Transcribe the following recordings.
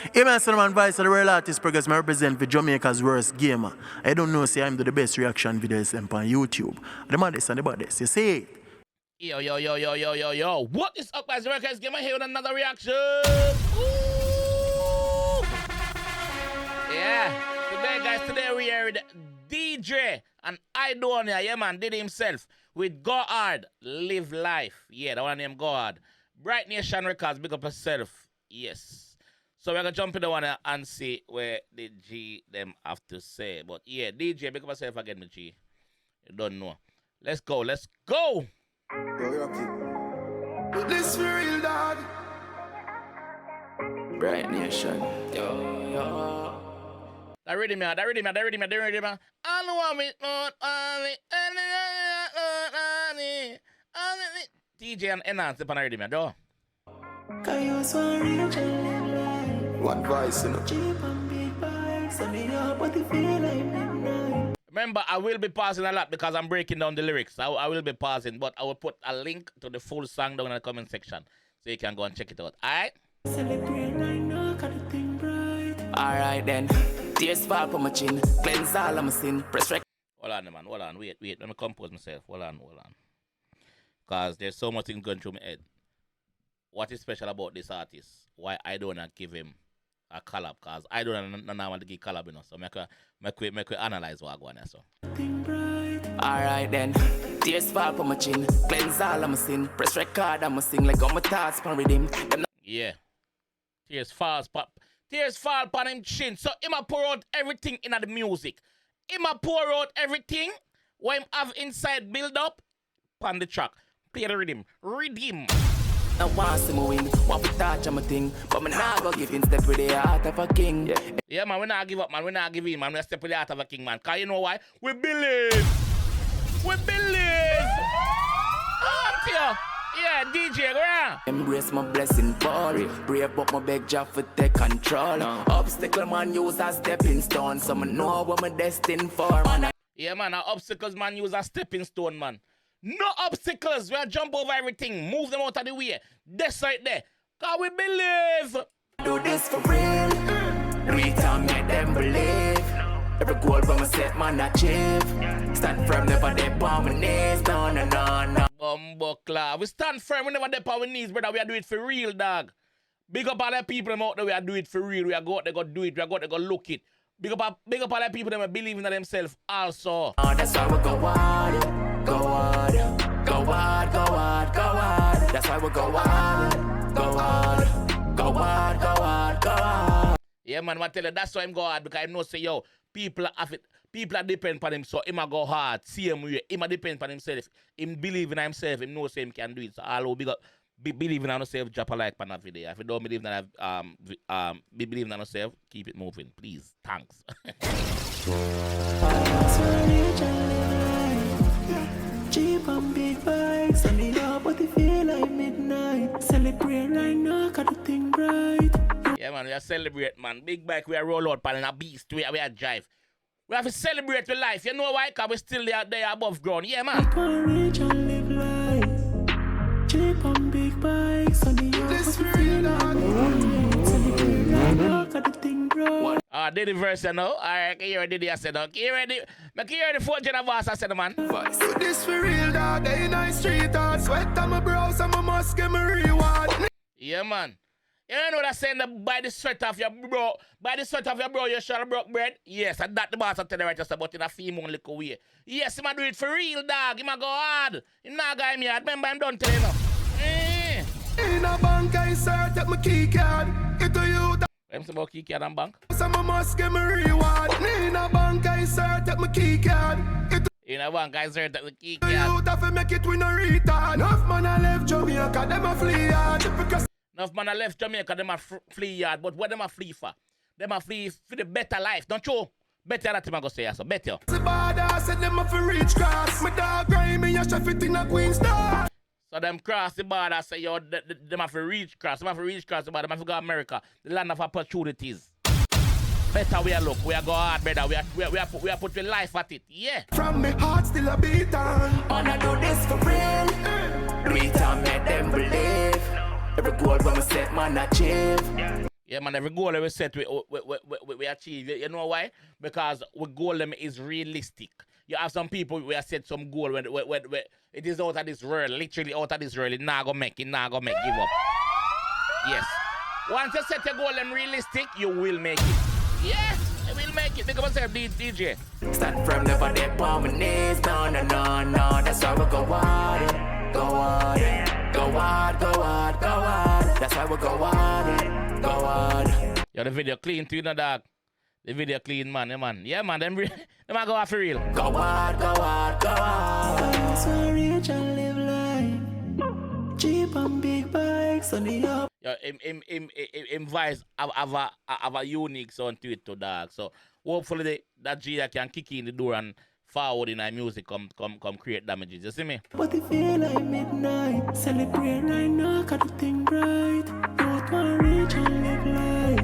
Hey man, son man, Vice of the Real Artist Progress, I represent for Jamaica's worst gamer. I don't know, say I'm the best reaction videos on YouTube. The maddest and the baddest, you see? Yo. What is up, guys? JAMAICA'S here with another reaction. Ooh. Yeah. Today we are with DJ and Aidonia. Yeah, man, did himself with Go Hard, Live Life. Yeah, the one named Go Hard. Bright Nation Records, big up yourself. Yes. So we're going to jump in the one and see where the G them have to say. But yeah, DJ, big up yourself again, my G. You don't know. Let's go. Let's go. This for real, dog. Bright Nation. That ready, man. I know I'm it, DJ and Enhance upon ready, man. Do. One voice, you know. Remember, I will be pausing a lot because I'm breaking down the lyrics. I will be pausing, but I will put a link to the full song down in the comment section so you can go and check it out. Alright? Alright then. Tears fall from my chin. Cleanse all of my sin. Press rec. Hold on, man. Hold on. Wait. Let me compose myself. Hold on. Because there's so much things going through my head. What is special about this artist? Why I don't give him a collab? Because I don't want to give collab, you know. So make we analyze what I go on. So. Alright then. Tears fall from my chin. Cleanse all of my sin. Press record and I sing like all my thoughts pan rhythm. Yeah. Tears fall upon him chin. So him a pour out everything in the music. Him a pour out everything what him have inside build up on the track. Play the rhythm. I want to see me win, want to touch on my thing, but me nah go give in step with the heart of a king. Yeah, man, we not give up, man. We not give in, man. We step with the heart of a king, man. Cause you know why? We believe. Yeah, DJ, go on. Embrace my blessing, body. Brave up my big job for take control. Obstacle man use a stepping stone, so I know what I'm destined for, man. Yeah, man, obstacles man use a stepping stone, man. No obstacles. We'll jump over everything. Move them out of the way. That's right there. Cause we believe. Do this for real. Do it and make them believe. Every goal from a set man achieve. Stand firm, never dip on my knees. No. Bumbleclaw. We stand firm, we never dip on our knees, brother. We are do it for real, dog. Big up all the people out there, we are do it for real. We are go out there, go do it. We are go out there, go look it. Big up all the people that believe in themselves also. That's why we go hard. That's why we go hard. Yeah, man, I tell you, that's why I'm go hard, because I know say, yo, people are depend on him, so him a go hard, see him way, him a depend on himself, him believe in himself, him know say him can do it, so all big up, believe in himself, drop a like on that video. If you don't believe in believe in yourself, keep it moving, please. Thanks. Cheap and big bikes, and it up, but it feel like midnight. Celebrate right now, got the thing bright. Yeah, man, we are celebrate, man. Big bike, we are roll out, pan in a beast, we are drive. We have to celebrate with life. You know why? Because we still there above ground. Yeah, man. Rich and live life. Cheap and big bikes, and it up, but it feel like midnight. Celebrate right now, got the thing bright. Did the verse, you know? Alright, you ready? I said, okay, you ready? Make you ready for Jenna Voss, I said, man. This for real, dog. They nice street art. Sweat on my brows and my must get me reward. Yeah, man. You know that saying that by the sweat of your bro, you shall broke bread? Yes, and that the boss I tell you right just about in a female little way. Yes, he might do it for real, dog. He might go hard. He not guy me hard. Remember, I'm done telling you. In a bank, I sir, take my key card. It to you. I'm about key card and bank. Some must get me reward. In a bank, I sir, take my key card. In a bank, I sir, take the key card. You have to make it with no retard. Enough man I left Jamaica, them a flee hard. Enough man I left Jamaica, them a flee yard. But what them a flee for? Them a flee for the better life, don't you? Better that him I go say so. Better. The border said them a for reach cross. My dog grimy, a chef it in a Queen's Star. So them cross the border, say yo, them have to reach cross. Them have to reach cross the border. Them have to go to America, the land of opportunities. Better we are look, we are go hard, brother. We are put your life at it, yeah. From me heart still a beat on. Wanna do this for real? Do it and make them believe. Every goal when we set man achieve. Yeah, man, every goal we set, we achieve. You know why? Because we goal them is realistic. You have some people we have set some goal when it is out of this world, literally out of this world. It not gonna make, give up. Yes. Once you set your goal them realistic, you will make it. Yeah, you will make it. Think of yourself, DJ. Stand firm, never dead on my knees. No, no, no, no. That's why we go hard. Go hard. Go hard, go hard, go hard. That's why we go hard. Go hard. Yo, the video clean too, you know, dog. The video clean, man. Yeah, man. Yeah, man. Them might go off for real. Go hard, go hard, go hard. So rich and live life. Cheap and big bikes on the up. Yo, him voice have a unique sound to it, too, dog. So hopefully that G that can kick in the door and forward in our music come create damages. You see me? But it feel like midnight. Celebrate right now, got the thing right. Not my rich and live life.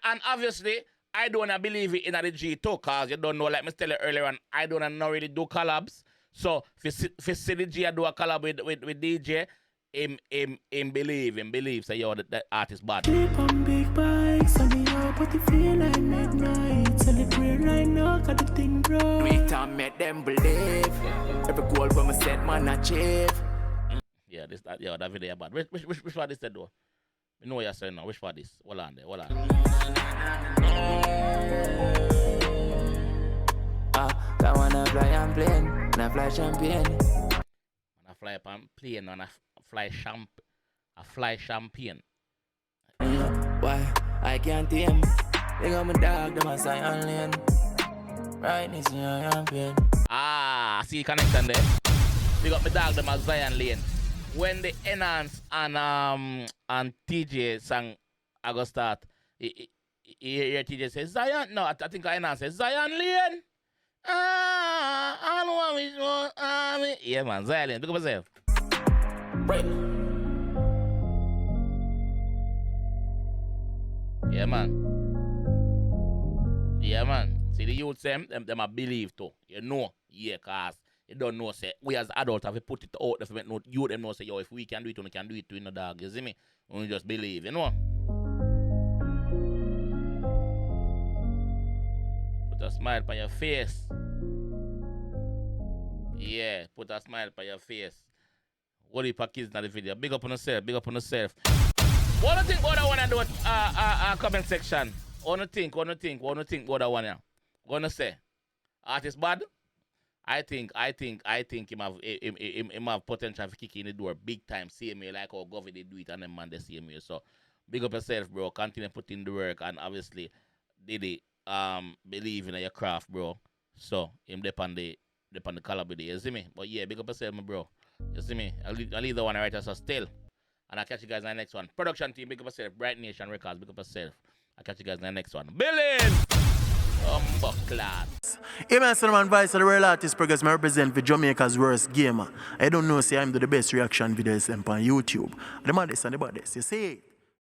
And obviously, I don't believe it in the G too, cause you don't know, like me tell you earlier on, I don't know really do collabs. So if you see the G do a collab with DJ, him believe, say yo that artist bad. Cheap on big bikes on the up, but it feel like midnight. Celebrate right now, got the thing right. We time make them believe. Every goal when we set man achieve. Yeah, that video bad. Which part is that though? You know what you're saying now. Which part is? Hold on there. I wanna fly and plane, and I fly champagne. And I fly on plane and I fly champagne. Why? I can't tame. They got my dog, them a Zion lane. Right, this is champagne. Ah, see connection there. We got my dog, them a Zion lane. When the Enhance and TJ sang, I go start. Here TJ says Zion. No, I think Enhance says Zion lane. I don't want which one. Yeah, man, Zion lane. Look at myself. Right. Yeah, man. Yeah, man. See the youth them a believe too. You know, yeah, cause you don't know, say, we as adults have to put it out, if we make you them know, say, yo, if we can do it, we can do it too, you know, dog, you see me? We just believe, you know? Put a smile on your face. Yeah, put a smile on your face. What if a kids in the video? Big up on yourself, big up on yourself. What do you think what I want to do at comment section? What do you think what I want to Gonna say? Artist bad? I think him have potential for kicking in the door big time, same way like how Govy they do it and them man the same way. So big up yourself, bro. Continue putting the work and obviously Diddy believe in your craft, bro. So him depend the collab with it, you see me? But yeah, big up yourself, my bro. You see me? I'll leave the one right so still. And I'll catch you guys in the next one. Production team, big up yourself. Bright Nation Records, big up yourself. I'll catch you guys in the next one. Billion! Hey man, man, Vice of the Real Artist Progress, I represent for Jamaica's worst gamer. I don't know, say I'm the best reaction videos on YouTube. The maddest and the baddest, you see it.